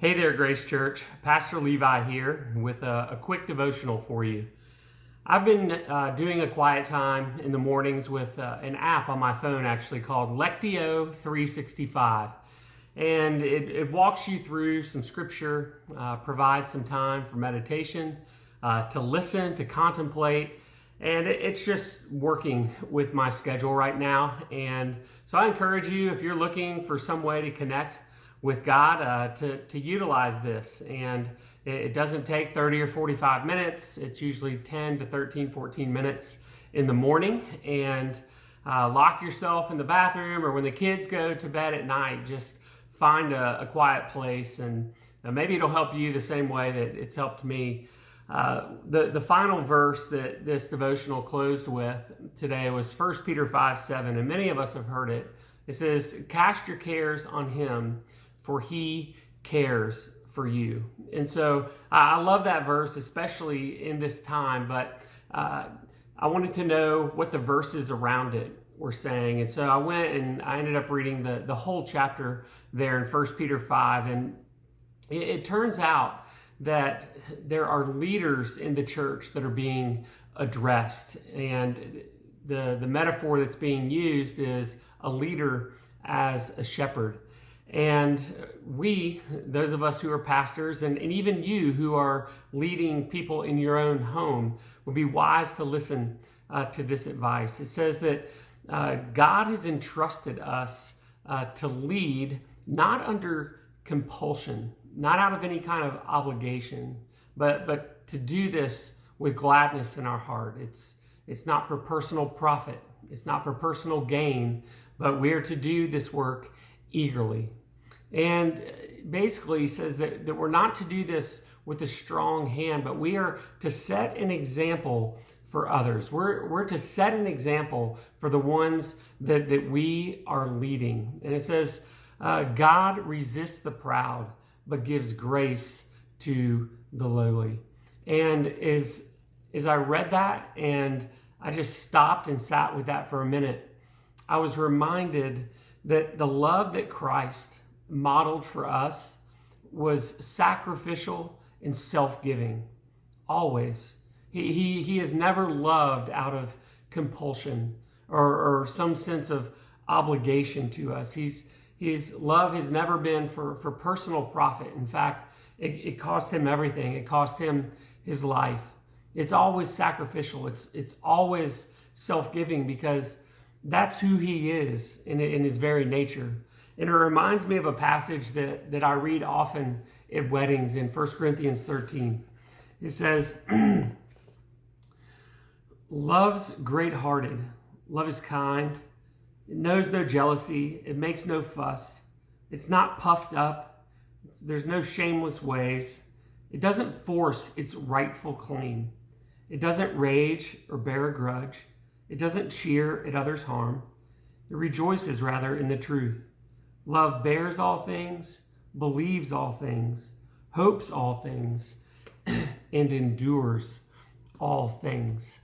Hey there, Grace Church. Pastor Levi here with a quick devotional for you. I've been doing a quiet time in the mornings with an app on my phone actually called Lectio 365. And it walks you through some scripture, provides some time for meditation, to listen, to contemplate. And it's just working with my schedule right now. And so I encourage you, if you're looking for some way to connect with God, to utilize this. And it doesn't take 30 or 45 minutes. It's usually 10 to 13, 14 minutes in the morning. And lock yourself in the bathroom, or when the kids go to bed at night, just find a quiet place, and maybe it'll help you the same way that it's helped me. The final verse that this devotional closed with today was 1 Peter 5:7, and many of us have heard it. It says, "Cast your cares on him, for he cares for you." And so I love that verse, especially in this time, but I wanted to know what the verses around it were saying. And so I went and I ended up reading the whole chapter there in 1 Peter 5. And it turns out that there are leaders in the church that are being addressed. And the metaphor that's being used is a leader as a shepherd. And we, those of us who are pastors, and even you who are leading people in your own home, would be wise to listen to this advice. It says that God has entrusted us to lead not under compulsion, not out of any kind of obligation, but to do this with gladness in our heart. It's not for personal profit. It's not for personal gain, but we're to do this work eagerly. And basically he says that we're not to do this with a strong hand, but we are to set an example for others. We're to set an example for the ones that we are leading. And it says, God resists the proud, but gives grace to the lowly. And as I read that, and I just stopped and sat with that for a minute, I was reminded that the love that Christ modeled for us was sacrificial and self-giving, always. He has never loved out of compulsion or some sense of obligation to us. His love has never been for personal profit. In fact, it cost him everything. It cost him his life. It's always sacrificial. It's always self-giving, because that's who he is in his very nature. And it reminds me of a passage that I read often at weddings in 1 Corinthians 13. It says, "Love's great-hearted, love is kind, it knows no jealousy, it makes no fuss, it's not puffed up, there's no shameless ways, it doesn't force its rightful claim, it doesn't rage or bear a grudge, it doesn't cheer at others' harm, it rejoices rather in the truth. Love bears all things, believes all things, hopes all things, and endures all things."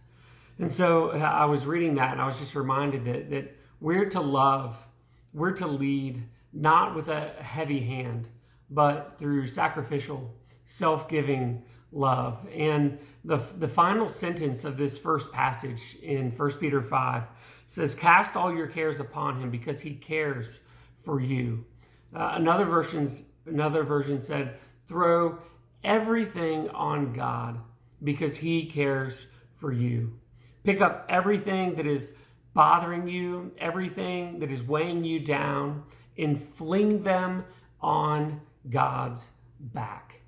And so I was reading that, and I was just reminded that we're to love, we're to lead, not with a heavy hand, but through sacrificial, self-giving love. And the final sentence of this first passage in 1 Peter 5 says, "Cast all your cares upon him, because he cares for you." Another version said, "Throw everything on God, because he cares for you." Pick up everything that is bothering you, everything that is weighing you down, and fling them on God's back.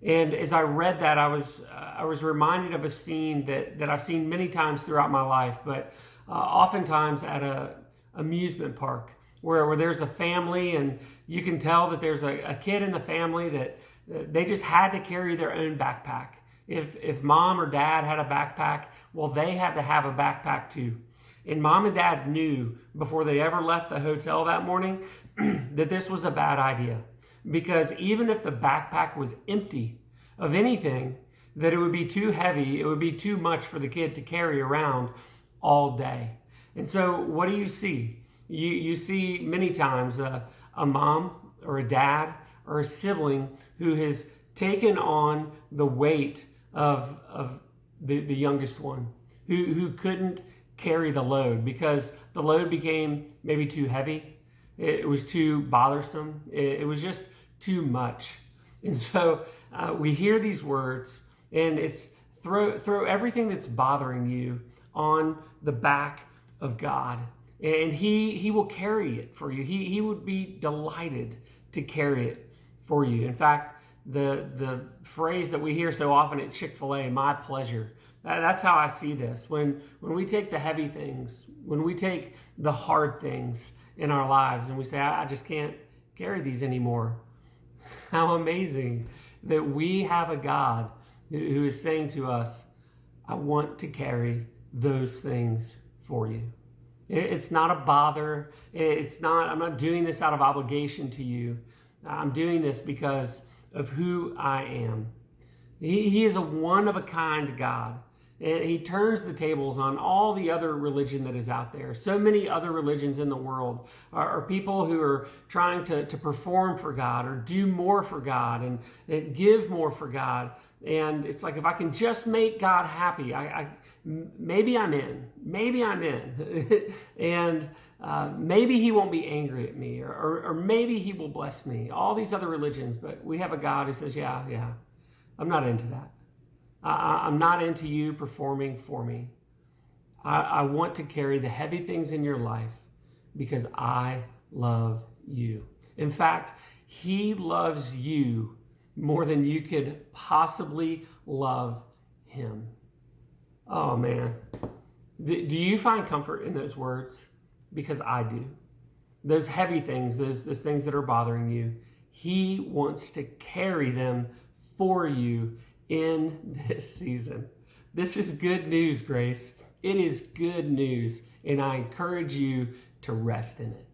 And as I read that, I was reminded of a scene that I've seen many times throughout my life, but oftentimes at a amusement park, where there's a family, and you can tell that there's a kid in the family that they just had to carry their own backpack. If mom or dad had a backpack, well, they had to have a backpack too. And mom and dad knew before they ever left the hotel that morning that this was a bad idea. Because even if the backpack was empty of anything, that it would be too heavy, it would be too much for the kid to carry around all day. And so what do you see? You see many times a mom or a dad or a sibling who has taken on the weight of the youngest one, who couldn't carry the load because the load became maybe too heavy. It was too bothersome. It was just too much. And so we hear these words, and it's throw everything that's bothering you on the back of God. And he will carry it for you. He would be delighted to carry it for you. In fact, the phrase that we hear so often at Chick-fil-A, my pleasure, that's how I see this. When we take the heavy things, when we take the hard things in our lives and we say, I just can't carry these anymore. How amazing that we have a God who is saying to us, I want to carry those things for you. It's not a bother. I'm not doing this out of obligation to you. I'm doing this because of who I am. He is a one-of-a-kind God. And he turns the tables on all the other religion that is out there. So many other religions in the world are people who are trying to perform for God or do more for God and give more for God. And it's like, if I can just make God happy, maybe I'm in. Maybe I'm in. And maybe he won't be angry at me, or maybe he will bless me. All these other religions, but we have a God who says, yeah, I'm not into that. I'm not into you performing for me. I want to carry the heavy things in your life because I love you. In fact, he loves you more than you could possibly love him. Oh, man. Do you find comfort in those words? Because I do. Those heavy things, those things that are bothering you, he wants to carry them for you in this season. This is good news, Grace. It is good news, and I encourage you to rest in it.